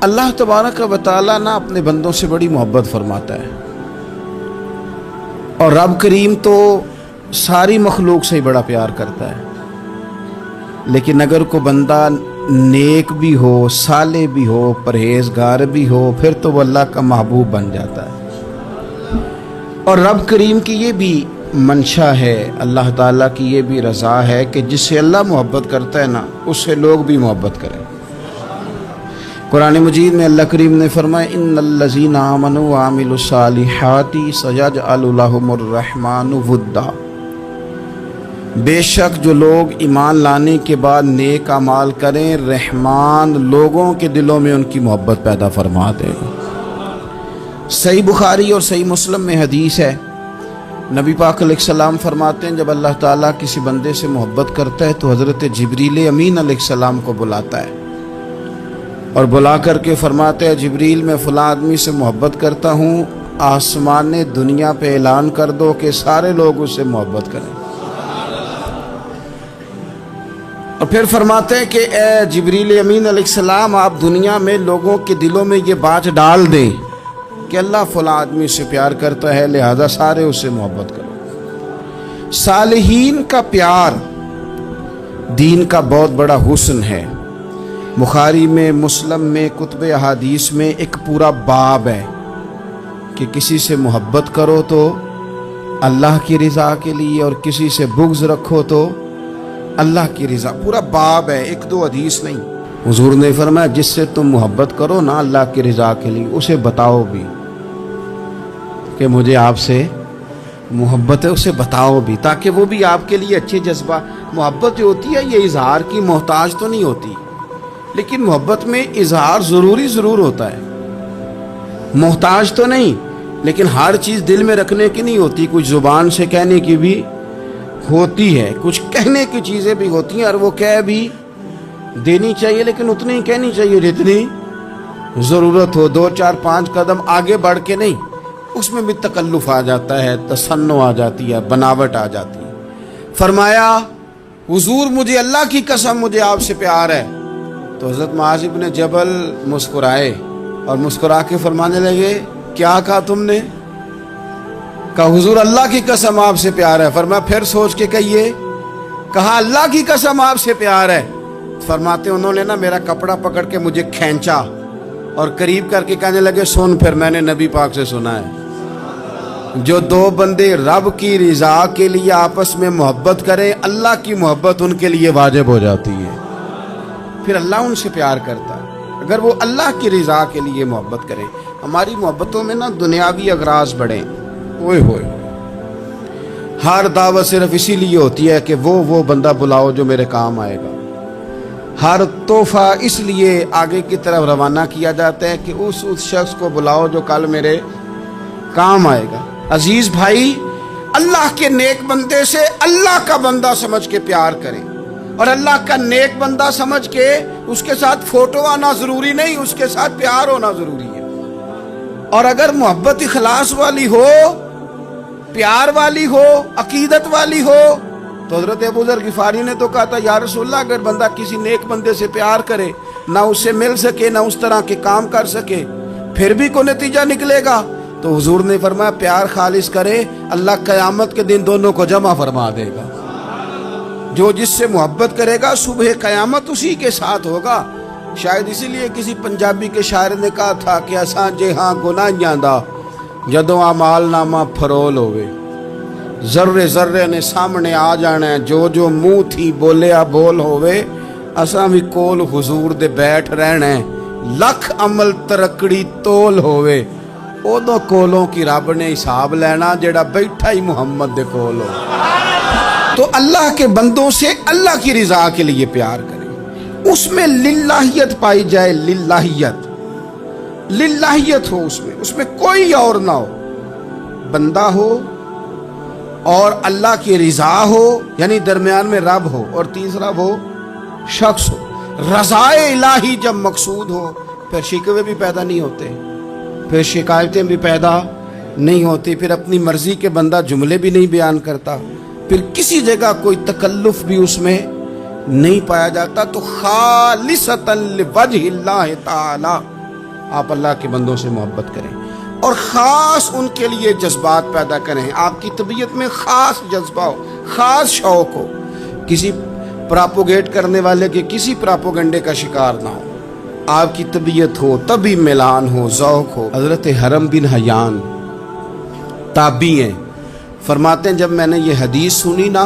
اللہ तबारक व तआला ना अपने बंदों से बड़ी मोहब्बत फरमाता है, और रब करीम तो सारी मखलूक से ही बड़ा प्यार करता है। लेकिन अगर कोई बंदा नेक भी हो, साले भी हो, परहेजगार भी हो, फिर तो वो अल्लाह का महबूब बन जाता है। और रब करीम की ये भी मंशा है, अल्लाह ताला की ये भी रज़ा है कि जिससे अल्लाह मोहब्बत करता है ना, उससे लोग भी मोहब्बत करें। कुरान मजीद में अल्लाह करीम ने फरमाया, इन्नल्लज़ीना आमनू व आमिलुस्सालिहाति सयजअलु लहुमुर रहमानु वुद्दा। बेशक जो लोग ईमान लाने के बाद नेक अमाल करें, रहमान लोगों के दिलों में उनकी मोहब्बत पैदा फरमा देगा। सही बुखारी और सही मुस्लिम में हदीस है, नबी पाक अलैहिस्सलाम फरमाते हैं, जब अल्लाह ताला किसी बंदे से मोहब्बत करता है तो हज़रत जिब्रील अमीन अलैहिस्सलाम को बुलाता है और बुला करके फरमाते हैं, जिब्रील मैं फ़लाँ आदमी से मोहब्बत करता हूँ, आसमान ने दुनिया पे ऐलान कर दो कि सारे लोग उससे मोहब्बत करें। और फिर फरमाते हैं कि ए जिब्रील अमीन अलैहिस्सलाम, आप दुनिया में लोगों के दिलों में ये बात डाल दें कि अल्लाह फ़लाँ आदमी से प्यार करता है, लिहाजा सारे उससे मोहब्बत करो। सालिहीन का प्यार दीन का बहुत बड़ा हुस्न है। बुखारी में, मुस्लिम में, कुतुब अहादीस में एक पूरा बाब है कि किसी से मोहब्बत करो तो अल्लाह की रज़ा के लिए, और किसी से बुग़्ज़ रखो तो अल्लाह की रज़ा। पूरा बाब है, एक दो हदीस नहीं। हुजूर ने फरमाया, जिससे तुम मोहब्बत करो ना अल्लाह की रज़ा के लिए, उसे बताओ भी कि मुझे आपसे मोहब्बत है, उसे बताओ भी, ताकि वो भी आपके लिए अच्छे जज्बा। मोहब्बत जो होती है ये इजहार की मोहताज तो नहीं होती, लेकिन मोहब्बत में इजहार ज़रूर होता है। मोहताज तो नहीं, लेकिन हर चीज़ दिल में रखने की नहीं होती, कुछ ज़ुबान से कहने की भी होती है, कुछ कहने की चीज़ें भी होती हैं, और वो कह भी देनी चाहिए, लेकिन उतनी ही कहनी चाहिए जितनी ज़रूरत हो। 2 4 5 कदम आगे बढ़ के नहीं, उसमें भी तकल्लुफ़ आ जाता है, तसन्नो आ जाती है, बनावट आ जाती है। फरमाया, हुजूर मुझे अल्लाह की कसम मुझे आपसे प्यार है। तो हज़रत मुआज़ इब्न जबल मुस्कुराए और मुस्कुरा के फरमाने लगे, क्या कहा तुमने? कहा हुजूर अल्लाह की कसम आपसे प्यार है। फरमाया फिर सोच के कहिए। कहा अल्लाह की कसम आपसे प्यार है। फरमाते उन्होंने ना मेरा कपड़ा पकड़ के मुझे खींचा और करीब करके कहने लगे, सुन फिर मैंने नबी पाक से सुना है, जो दो बंदे रब की रज़ा के लिए आपस में मोहब्बत करें, अल्लाह की मोहब्बत उनके लिए वाजिब हो जाती है। फिर अल्लाह उनसे प्यार करता है अगर वो अल्लाह की रज़ा के लिए मोहब्बत करें। हमारी मोहब्बतों में ना दुनियावी अगराज बढ़े, ओए होए, हर दावत सिर्फ इसीलिए होती है कि वो बंदा बुलाओ जो मेरे काम आएगा। हर तोहफा इसलिए आगे की तरफ रवाना किया जाता है कि उस शख्स को बुलाओ जो कल मेरे काम आएगा। अजीज भाई, अल्लाह के नेक बंदे से अल्लाह का बंदा समझ के प्यार करें, और अल्लाह का नेक बंदा समझ के उसके साथ फोटो आना जरूरी नहीं, उसके साथ प्यार होना जरूरी है। और अगर मोहब्बत इखलास वाली हो, प्यार वाली हो, अकीदत वाली हो, तो हज़रत अबू ज़र गिफ़ारी ने तो कहा था, या रसूलल्लाह अगर बंदा किसी नेक बंदे से प्यार करे, ना उससे मिल सके, ना उस तरह के काम कर सके, फिर भी कोई नतीजा निकलेगा? तो हुजूर ने फरमाया प्यार खालिस करे, अल्लाह क़यामत के दिन दोनों को जमा फरमा देगा। जो जिससे मोहब्बत करेगा सुबह क़यामत उसी के साथ होगा। शायद इसीलिए किसी पंजाबी के शायर ने कहा था कि असां जे हाँ गुनाहियां दा जदों अमाल नामा फरोल होवे, जर्रे जर्रे ने सामने आ जाना है, जो जो मुंह थी बोलिया बोल होवे, असां भी कोल हुजूर दे बैठ रहना है, लख अमल तरकड़ी तोल होवे, उदों कोलों की रब ने हिसाब लेना जेड़ा बैठा ही मुहम्मद दे कोल हो। तो अल्लाह के बंदों से अल्लाह की रज़ा के लिए प्यार करें, उसमें लिल्लाहियत पाई जाए, लिल्लाहियत हो उसमें कोई और ना हो, बंदा हो और अल्लाह की रज़ा हो, यानी दरमियान में रब हो, और तीसरा वो शख्स हो। रज़ाए इलाही जब मकसूद हो, फिर शिकवे भी पैदा नहीं होते, फिर शिकायतें भी पैदा नहीं होती, फिर अपनी मर्जी के बंदा जुमले भी नहीं बयान करता, फिर किसी जगह कोई तकल्लुफ भी उसमें नहीं पाया जाता। तो खालिसतन लिवजहिल्लाह ताला آپ اللہ کے بندوں سے محبت کریں اور خاص ان کے لیے جذبات پیدا کریں. آپ کی طبیعت میں خاص جذبہ ہو, خاص شوق ہو, کسی پراپوگیٹ کرنے والے کے کسی پراپوگنڈے کا شکار نہ ہو. آپ کی طبیعت ہو, طبی میلان ہو, ذوق ہو. حضرت حرم بن حیان تابعی ہیں, فرماتے ہیں جب میں نے یہ حدیث سنی نا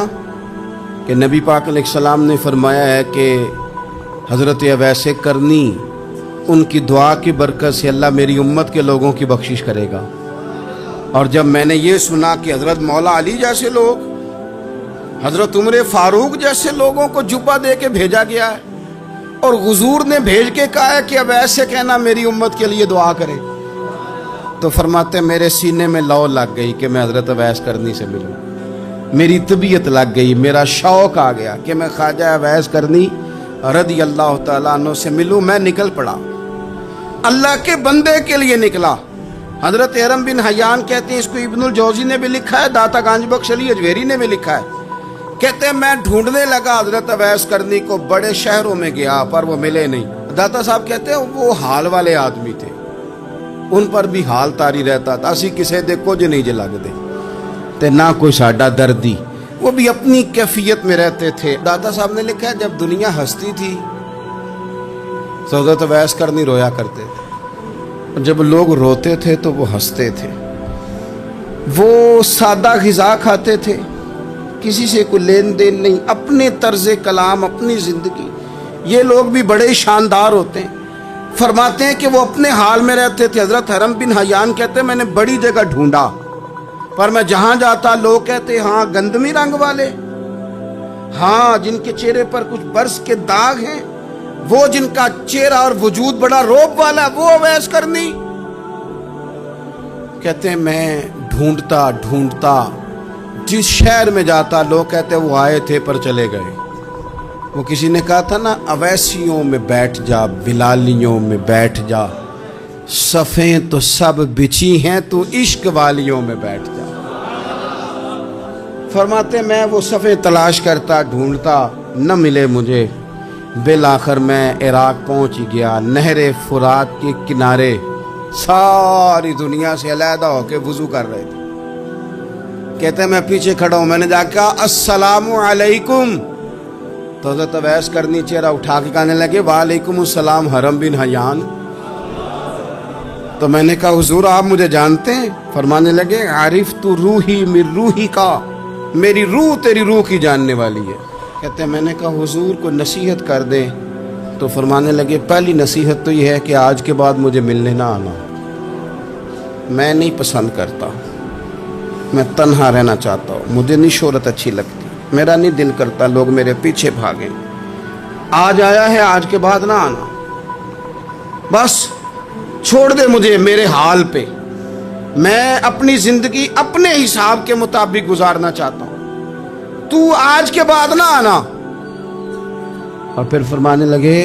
کہ نبی پاک علیہ السلام نے فرمایا ہے کہ حضرت اویس کرنی ان کی دعا کی برکت سے اللہ میری امت کے لوگوں کی بخشش کرے گا. اور جب میں نے یہ سنا کہ حضرت مولا علی جیسے لوگ, حضرت عمر فاروق جیسے لوگوں کو جبہ دے کے بھیجا گیا ہے اور حضور نے بھیج کے کہا ہے کہ اب ایسے کہنا میری امت کے لیے دعا کرے, تو فرماتے ہیں میرے سینے میں لو لگ گئی کہ میں حضرت اویس کرنی سے ملوں. میری طبیعت لگ گئی, میرا شوق آ گیا کہ میں خواجہ اویس کرنی رضی اللہ تعالیٰ عنہ سے ملوں. میں نکل پڑا, اللہ کے بندے کے لیے نکلا. حضرت حرم بن حیان کہتے ہیں, اس کو ابن الجوزی نے بھی لکھا ہے, داتا گانج بخش علی اجویری نے بھی لکھا ہے, کہتے ہیں میں ڈھونڈنے لگا حضرت اویس کرنی کو, بڑے شہروں میں گیا پر وہ ملے نہیں. داتا صاحب کہتے ہیں وہ حال والے آدمی تھے, ان پر بھی حال تاری رہتا تھا, اسی کسے دے کچھ نہیں جے لگ دے تے نہ کوئی ساڈا دردی, وہ بھی اپنی کیفیت میں رہتے تھے. داتا صاحب نے لکھا ہے جب دنیا ہستی تھی حضرت اویس کرنی رویا کرتے تھے, جب لوگ روتے تھے تو وہ ہنستے تھے. وہ سادہ غذا کھاتے تھے, کسی سے کوئی لین دین نہیں, اپنے طرز کلام, اپنی زندگی. یہ لوگ بھی بڑے شاندار ہوتے ہیں. فرماتے ہیں کہ وہ اپنے حال میں رہتے تھے. حضرت حرم بن حیان کہتے ہیں میں نے بڑی جگہ ڈھونڈا, پر میں جہاں جاتا لوگ کہتے ہاں گندمی رنگ والے, ہاں جن کے چہرے پر کچھ برس کے داغ ہیں, وہ جن کا چہرہ اور وجود بڑا روب والا, وہ اویس کرنی. کہتے ہیں میں ڈھونڈتا ڈھونڈتا جس شہر میں جاتا لوگ کہتے وہ آئے تھے پر چلے گئے. وہ کسی نے کہا تھا نا, اویسیوں میں بیٹھ جا, بلالیوں میں بیٹھ جا, صفیں تو سب بچھی ہیں, تو عشق والیوں میں بیٹھ جا. فرماتے میں وہ صفیں تلاش کرتا ڈھونڈتا, نہ ملے مجھے. بالآخر میں عراق پہنچ گیا, نہر فرات کے کنارے ساری دنیا سے علیحدہ ہو کے وضو کر رہے تھے. کہتے ہیں میں پیچھے کھڑا ہوں, میں نے جا کے کہا السلام علیکم, تو حضرت اویس کرنی چہرہ اٹھا کے کہنے لگے وعلیکم السلام حرم بن حیان. تو میں نے کہا حضور آپ مجھے جانتے ہیں؟ فرمانے لگے عارف تو روحی من روحی کا, میری روح تیری روح کی جاننے والی ہے. کہتے ہیں میں نے کہا حضور کو نصیحت کر دیں. تو فرمانے لگے پہلی نصیحت تو یہ ہے کہ آج کے بعد مجھے ملنے نہ آنا, میں نہیں پسند کرتا, میں تنہا رہنا چاہتا ہوں, مجھے نہیں شہرت اچھی لگتی, میرا نہیں دل کرتا لوگ میرے پیچھے بھاگیں. آج آیا ہے, آج کے بعد نہ آنا, بس چھوڑ دے مجھے میرے حال پہ, میں اپنی زندگی اپنے حساب کے مطابق گزارنا چاہتا ہوں, تو آج کے بعد نہ آنا. اور پھر فرمانے لگے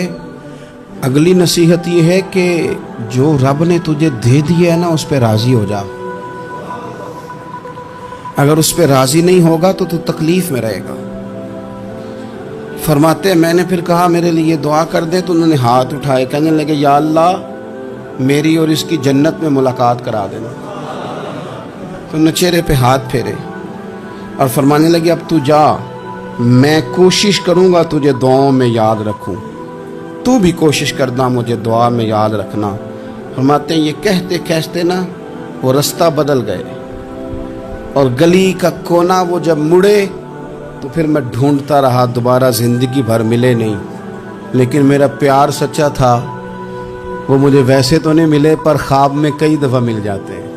اگلی نصیحت یہ ہے کہ جو رب نے تجھے دے دیا ہے نا اس پہ راضی ہو جا, اگر اس پہ راضی نہیں ہوگا تو تو تکلیف میں رہے گا. فرماتے ہیں میں نے پھر کہا میرے لیے دعا کر دیں, تو انہوں نے ہاتھ اٹھائے, کہنے لگے یا اللہ میری اور اس کی جنت میں ملاقات کرا دینا. تو انہوں نے چہرے پہ ہاتھ پھیرے اور فرمانے لگے اب تو جا, میں کوشش کروں گا تجھے دعاؤں میں یاد رکھوں, تو بھی کوشش کرنا مجھے دعا میں یاد رکھنا. فرماتے ہیں یہ کہتے کہتے نا وہ رستہ بدل گئے, اور گلی کا کونا وہ جب مڑے تو پھر میں ڈھونڈتا رہا, دوبارہ زندگی بھر ملے نہیں, لیکن میرا پیار سچا تھا. وہ مجھے ویسے تو نہیں ملے پر خواب میں کئی دفعہ مل جاتے ہیں,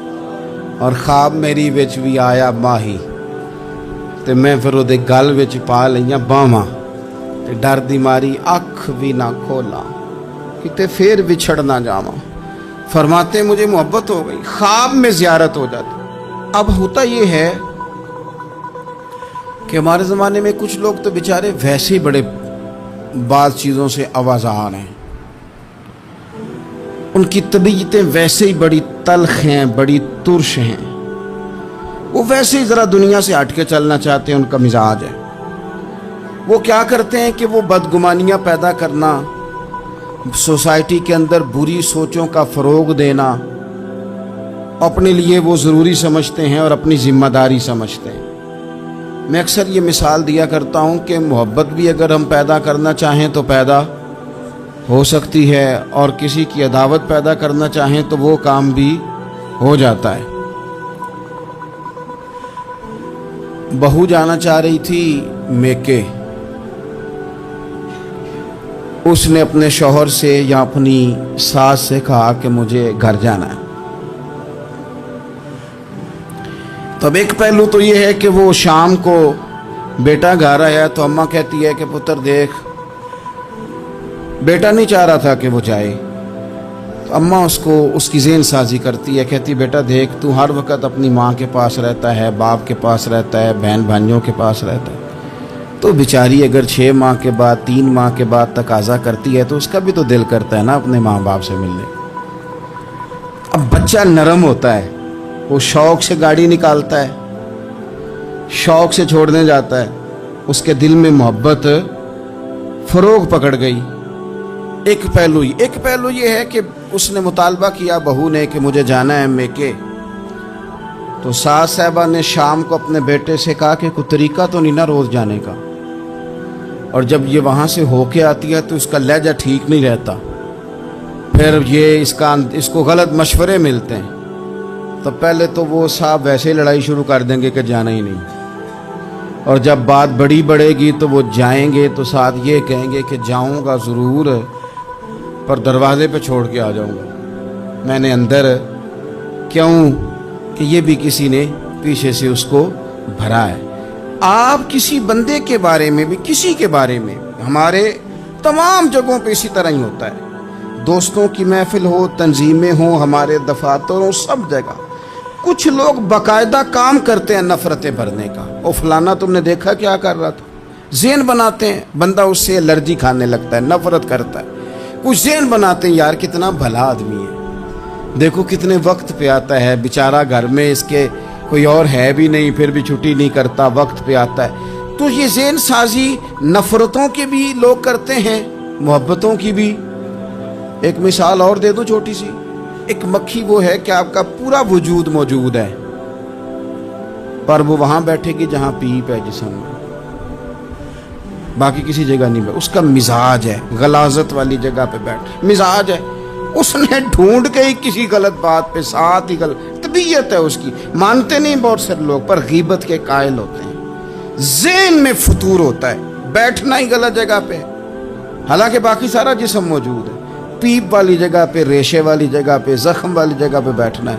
اور خواب میری وچ بھی آیا ماہی, تے میں پھر وہ گل وچ پا لئیاں باواں, تے ڈر دی ماری اکھ بھی نہ کھولا کتے پھر بچھڑ نہ جاواں. فرماتے مجھے محبت ہو گئی, خواب میں زیارت ہو جاتی. اب ہوتا یہ ہے کہ ہمارے زمانے میں کچھ لوگ تو بیچارے ویسے ہی بڑے بعض چیزوں سے آوازان ہیں, ان کی طبیعتیں ویسے ہی بڑی تلخ ہیں, بڑی ترش ہیں, وہ ویسے ہی ذرا دنیا سے ہٹ کے چلنا چاہتے ہیں, ان کا مزاج ہے. وہ کیا کرتے ہیں کہ وہ بدگمانیاں پیدا کرنا सोसाइटी के अंदर बुरी सोचों का फ़रोग देना अपने लिए वो ज़रूरी समझते हैं और अपनी ज़िम्मेदारी समझते हैं। मैं अक्सर ये मिसाल दिया करता हूँ कि मोहब्बत भी अगर हम पैदा करना चाहें तो पैदा हो सकती है, और किसी की अदावत पैदा करना चाहें तो वो काम भी हो जाता है। बहू जाना चाह रही थी मेके, उसने अपने शौहर से या अपनी सास से कहा कि मुझे घर जाना है। तब एक पहलू तो ये है कि वो शाम को बेटा घर आया तो अम्मा कहती है कि पुत्र देख, बेटा नहीं चाह रहा था कि वो जाए, तो अम्मा उसको उसकी ज़हन साजी करती है, कहती बेटा देख तू हर वक्त अपनी माँ के पास रहता है, बाप के पास रहता है, बहन भाइयों के पास रहता है, तो बेचारी अगर 6 माह के बाद 3 माह के बाद तकाजा करती है तो उसका भी तो दिल करता है ना अपने माँ बाप से मिलने। अब बच्चा नरम होता है, वो शौक से गाड़ी निकालता है, शौक से छोड़ने जाता है, उसके दिल में मोहब्बत फरोग पकड़ गई। एक पहलू ये है कि उसने मुतालबा किया बहू ने कि मुझे जाना है मेके, तो सास साहबा ने शाम को अपने बेटे से कहा कि कोई तरीका तो नहीं ना रोज़ जाने का, और जब ये वहाँ से होके आती है तो इसका लहजा ठीक नहीं रहता, फिर ये इसको गलत मशवरे मिलते हैं, तो पहले तो वो साहब वैसे ही लड़ाई शुरू कर देंगे कि जाना ही नहीं, और जब बात बड़ी बढ़ेगी तो वो जाएंगे तो साथ ये कहेंगे कि जाऊंगा ज़रूर पर दरवाजे पे छोड़ के आ जाऊंगा, मैंने अंदर क्यों कि ये भी किसी ने पीछे से उसको भरा है। आप किसी बंदे के बारे में भी, किसी के बारे में, हमारे तमाम जगहों पे इसी तरह ही होता है, दोस्तों की महफिल हो, तंजीमें हो, हमारे दफातर हो, सब जगह कुछ लोग बाकायदा काम करते हैं नफरतें भरने का। ओ फलाना तुमने देखा क्या कर रहा था, ज़हन बनाते हैं, बंदा उससे एलर्जी खाने लगता है, नफरत करता है, कुछ ज़हन बनाते हैं यार कितना भला आदमी है, देखो कितने वक्त पे आता है, बेचारा घर में इसके कोई और है भी नहीं फिर भी छुट्टी नहीं करता, वक्त पे आता है। तो ये ज़हन साजी नफरतों के भी लोग करते हैं, मोहब्बतों की भी। एक मिसाल और दे दूं छोटी सी, एक मक्खी वो है कि आपका पूरा वजूद मौजूद है पर वो वहां बैठेगी जहां पीप है जिस्म में, बाकी किसी जगह नहीं बैठ, उसका मिजाज है गलाजत वाली जगह पे बैठ, मिजाज है, उसने ढूंढ के ही किसी गलत बात पे साथ ही गलत तबीयत है उसकी। मानते नहीं बहुत सारे लोग पर गीबत के कायल होते हैं, ज़हन में फतूर होता है, बैठना ही गलत जगह पे, हालांकि बाकी सारा जिस्म मौजूद है, पीप वाली जगह पे, रेशे वाली जगह पे, जख्म वाली जगह पे बैठना है,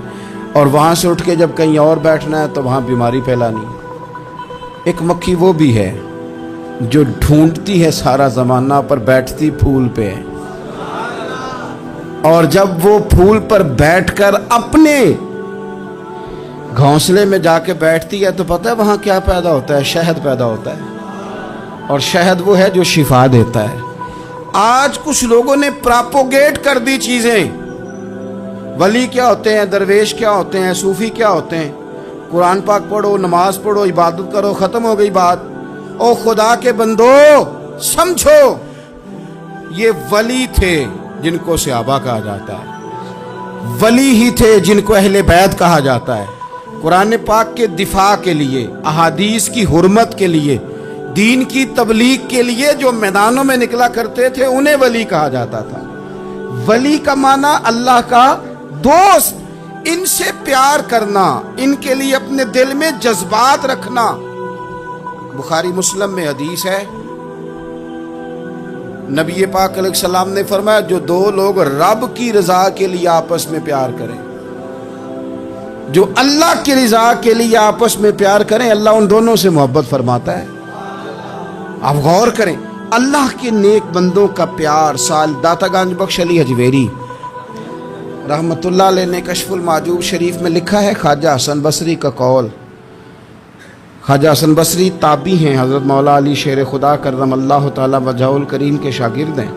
और वहाँ से उठ के जब कहीं और बैठना है तो वहाँ बीमारी फैलानी है। एक मक्खी वो भी है जो ढूंढती है सारा ज़माना पर बैठती फूल पे है, और जब वो फूल पर बैठकर अपने घोंसले में जाके बैठती है तो पता है वहाँ क्या पैदा होता है, शहद पैदा होता है, और शहद वो है जो शिफा देता है। आज कुछ लोगों ने प्रोपोगेट कर दी चीजें, वली क्या होते हैं, दरवेश क्या होते हैं, सूफी क्या होते हैं, कुरान पाक पढ़ो, नमाज पढ़ो, इबादत करो, खत्म हो गई बात। ओ खुदा के बंदो समझो, ये वली थे जिनको सहाबा कहा जाता है, वली ही थे जिनको अहले बैत कहा जाता है, कुरान पाक के दिफा के लिए, अहादीस की हुर्मत के लिए, दीन की तबलीग के लिए जो मैदानों में निकला करते थे उन्हें वली कहा जाता था। वली का माना अल्लाह का दोस्त, इनसे प्यार करना, इनके लिए अपने दिल में जज्बात रखना। बुखारी मुस्लिम में हदीस है, नबी पाक अलैहिस्सलाम ने फरमाया जो दो लोग रब की रजा के लिए आपस में प्यार करें, जो अल्लाह की रजा के लिए आपस में प्यार करें, अल्लाह उन दोनों से मोहब्बत फरमाता है। आप गौर करें, अल्लाह के नेक बंदों का प्यार। साल दातागंज बख्श अली हजवेरी रहमतुल्लाह अलैह ने कशफुल माजूब शरीफ में लिखा है, ख्वाजा हसन बसरी का कौल। ख्वाजा हसन बसरी ताबी हैं, हज़रत मौला अली शेर खुदा करमल्लाहु ताला वजहुल करीम के शागिर्द हैं,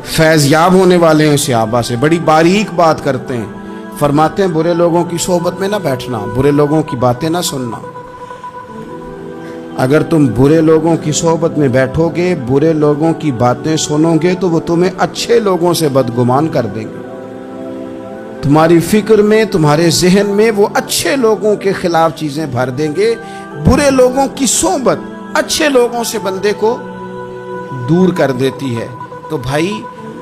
फैज़ याब होने वाले हैं सहाबा से, बड़ी बारीक बात करते हैं। फरमाते हैं बुरे लोगों की सोहबत में ना बैठना, बुरे लोगों की बातें ना सुनना। اگر تم برے لوگوں کی صحبت میں بیٹھو گے، برے لوگوں کی باتیں سنو گے تو وہ تمہیں اچھے لوگوں سے بدگمان کر دیں گے۔ تمہاری فکر میں، تمہارے ذہن میں وہ اچھے لوگوں کے خلاف چیزیں بھر دیں گے۔ برے لوگوں کی صحبت اچھے لوگوں سے بندے کو دور کر دیتی ہے۔ تو بھائی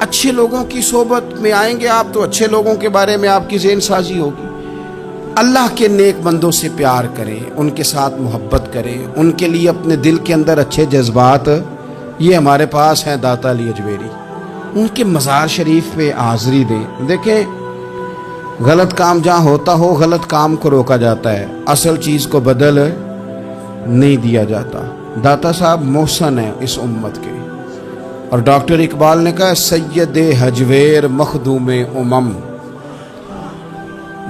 اچھے لوگوں کی صحبت میں آئیں گے آپ تو اچھے لوگوں کے بارے میں آپ کی ذہن سازی ہوگی۔ اللہ کے نیک بندوں سے پیار کریں، ان کے ساتھ محبت کریں، ان کے لیے اپنے دل کے اندر اچھے جذبات، یہ ہمارے پاس ہیں داتا علی اجمیری، ان کے مزار شریف پہ حاضری دیں۔ دیکھیں غلط کام جہاں ہوتا ہو غلط کام کو روکا جاتا ہے، اصل چیز کو بدل نہیں دیا جاتا۔ داتا صاحب محسن ہیں اس امت کے، اور ڈاکٹر اقبال نے کہا سید حجویر مخدوم امم۔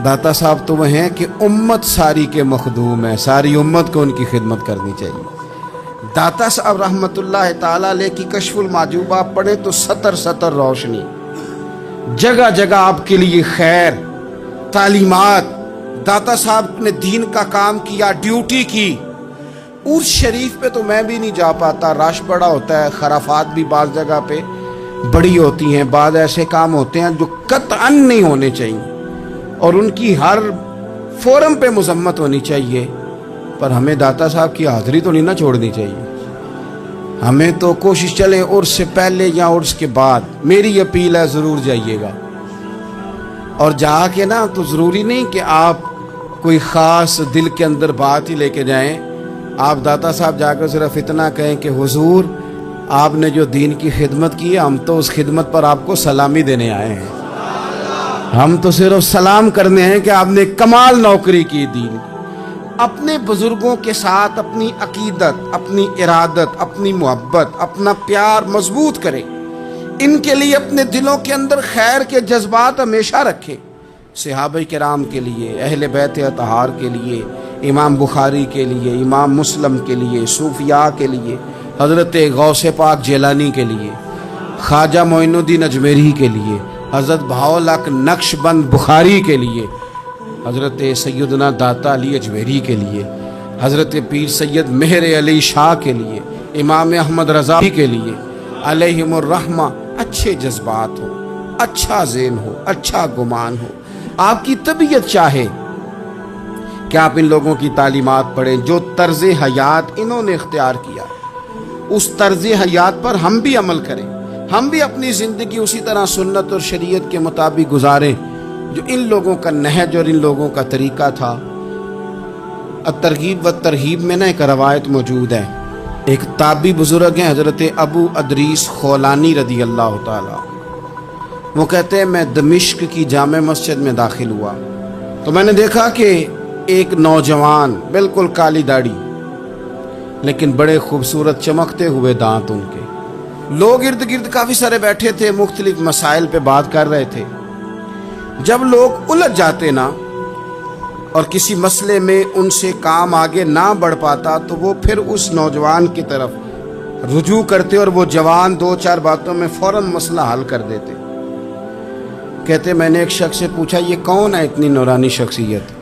داتا صاحب تو وہ ہیں کہ امت ساری کے مخدوم ہیں، ساری امت کو ان کی خدمت کرنی چاہیے۔ داتا صاحب رحمۃ اللہ تعالیٰ علیہ کی کشف المحجوب آپ پڑھیں تو سطر سطر روشنی، جگہ جگہ آپ کے لیے خیر، تعلیمات۔ داتا صاحب نے دین کا کام کیا، ڈیوٹی کی۔ عرس شریف پہ تو میں بھی نہیں جا پاتا، رش بڑا ہوتا ہے، خرافات بھی بعض جگہ پہ بڑی ہوتی ہیں، بعض ایسے کام ہوتے ہیں جو قطعاً نہیں ہونے چاہیے اور ان کی ہر فورم پہ مذمت ہونی چاہیے، پر ہمیں داتا صاحب کی حاضری تو نہیں نہ چھوڑنی چاہیے۔ ہمیں تو کوشش چلے عرس سے پہلے یا عرس کے بعد، میری اپیل ہے ضرور جائیے گا، اور جا کے نا تو ضروری نہیں کہ آپ کوئی خاص دل کے اندر بات ہی لے کے جائیں۔ آپ داتا صاحب جا کر صرف اتنا کہیں کہ حضور آپ نے جو دین کی خدمت کی ہے، ہم تو اس خدمت پر آپ کو سلامی دینے آئے ہیں، ہم تو صرف سلام کرنے ہیں کہ آپ نے کمال نوکری کی دین کی۔ اپنے بزرگوں کے ساتھ اپنی عقیدت، اپنی ارادت، اپنی محبت، اپنا پیار مضبوط کریں، ان کے لیے اپنے دلوں کے اندر خیر کے جذبات ہمیشہ رکھیں۔ صحابہ کرام کے لیے، اہل بیت اطہار کے لیے، امام بخاری کے لیے، امام مسلم کے لیے، صوفیاء کے لیے، حضرت غوث پاک جیلانی کے لیے، خواجہ معین الدین اجمیری کے لیے، حضرت بہاؤالحق نقش بند بخاری کے لیے، حضرت سیدنا داتا علی اجمیری کے لیے، حضرت پیر سید مہر علی شاہ کے لیے، امام احمد رضا کے لیے، علیہم الرحمہ۔ اچھے جذبات ہو، اچھا ذہن ہو، اچھا گمان ہو، آپ کی طبیعت چاہے کہ آپ ان لوگوں کی تعلیمات پڑھیں، جو طرز حیات انہوں نے اختیار کیا اس طرز حیات پر ہم بھی عمل کریں، ہم بھی اپنی زندگی اسی طرح سنت اور شریعت کے مطابق گزاریں جو ان لوگوں کا نہج اور ان لوگوں کا طریقہ تھا۔ الترغیب و ترہیب میں نا ایک روایت موجود ہے، ایک تابعی بزرگ ہیں حضرت ابو ادریس خولانی رضی اللہ تعالی، وہ کہتے ہیں میں دمشق کی جامع مسجد میں داخل ہوا تو میں نے دیکھا کہ ایک نوجوان، بالکل کالی داڑھی لیکن بڑے خوبصورت چمکتے ہوئے دانت ان کے، لوگ ارد گرد کافی سارے بیٹھے تھے، مختلف مسائل پہ بات کر رہے تھے۔ جب لوگ الجھ جاتے نا اور کسی مسئلے میں ان سے کام آگے نہ بڑھ پاتا تو وہ پھر اس نوجوان کی طرف رجوع کرتے اور وہ جوان دو چار باتوں میں فوراً مسئلہ حل کر دیتے۔ کہتے میں نے ایک شخص سے پوچھا یہ کون ہے اتنی نورانی شخصیت؟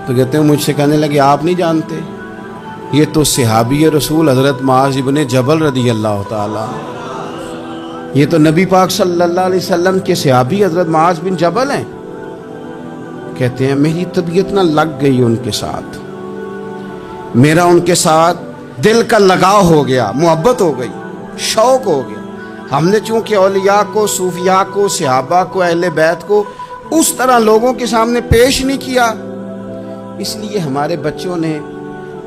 تو کہتے ہیں مجھ سے کہنے لگے آپ نہیں جانتے، یہ تو صحابی رسول حضرت معاذ ابن جبل رضی اللہ تعالی، یہ تو نبی پاک صلی اللہ علیہ وسلم کے صحابی حضرت معاذ بن جبل ہیں۔ کہتے ہیں میری طبیعت نہ لگ گئی ان کے ساتھ، میرا ان کے ساتھ دل کا لگاؤ ہو گیا، محبت ہو گئی، شوق ہو گیا۔ ہم نے چونکہ اولیاء کو، صوفیاء کو، صحابہ کو، اہل بیت کو اس طرح لوگوں کے سامنے پیش نہیں کیا، اس لیے ہمارے بچوں نے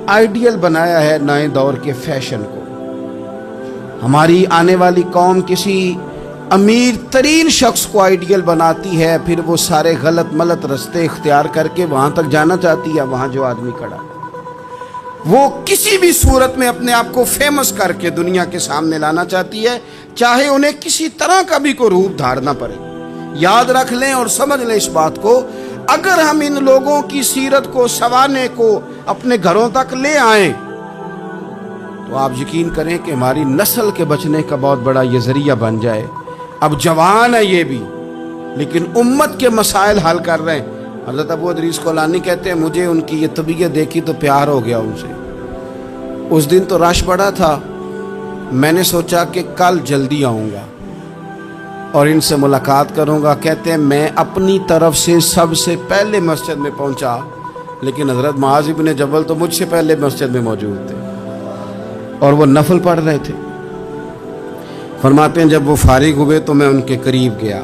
آئیڈیل بنایا ہے نئے دور کے فیشن کو۔ ہماری آنے والی قوم کسی امیر ترین شخص کو آئیڈیل بناتی ہے، پھر وہ سارے غلط ملت رستے اختیار کر کے وہاں تک جانا چاہتی ہے، وہاں جو آدمی کھڑا وہ کسی بھی صورت میں اپنے آپ کو فیمس کر کے دنیا کے سامنے لانا چاہتی ہے، چاہے انہیں کسی طرح کا بھی کوئی روپ دھارنا پڑے۔ یاد رکھ لیں اور سمجھ لیں اس بات کو، اگر ہم ان لوگوں کی سیرت کو، سوانے کو اپنے گھروں تک لے آئیں تو آپ یقین کریں کہ ہماری نسل کے بچنے کا بہت بڑا یہ ذریعہ بن جائے۔ اب جوان ہے یہ بھی، لیکن امت کے مسائل حل کر رہے ہیں۔ حضرت ابو ادریس خولانی کہتے ہیں مجھے ان کی یہ طبیعت دیکھی تو پیار ہو گیا ان سے، उस दिन तो रश बड़ा था, मैंने सोचा कि कल जल्दी आऊँगा और इनसे मुलाकात करूँगा। कहते हैं मैं अपनी तरफ से सबसे पहले मस्जिद में पहुँचा, लेकिन हज़रत मुआज़ इब्न जबल तो मुझसे पहले मस्जिद में मौजूद थे और वो नफल पढ़ रहे थे। फरमाते हैं जब वो फारिग हुए तो मैं उनके करीब गया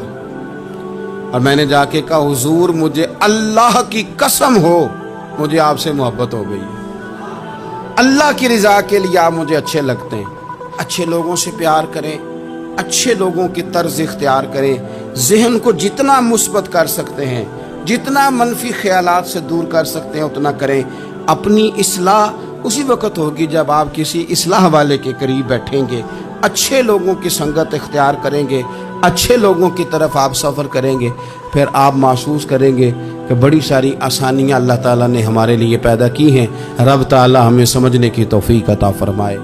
और मैंने जाके कहा, हुजूर मुझे अल्लाह की कसम हो, मुझे आपसे मोहब्बत हो गई, अल्लाह की रज़ा के लिए आप मुझे अच्छे लगते हैं। अच्छे लोगों से प्यार करें, अच्छे लोगों की तर्ज इख्तियार करें, ज़हन को जितना मुस्बत कर सकते हैं, जितना मनफी ख्यालात से दूर कर सकते हैं उतना करें। अपनी इस्लाह उसी वक्त होगी जब आप किसी इस्लाह वाले के करीब बैठेंगे, अच्छे लोगों की संगत इख्तियार करेंगे, अच्छे लोगों की तरफ आप सफ़र करेंगे, फिर आप महसूस करेंगे कि बड़ी सारी आसानियाँ अल्लाह ताला ने हमारे लिए पैदा की हैं। रब ताला हमें समझने की तौफीक अता फरमाए।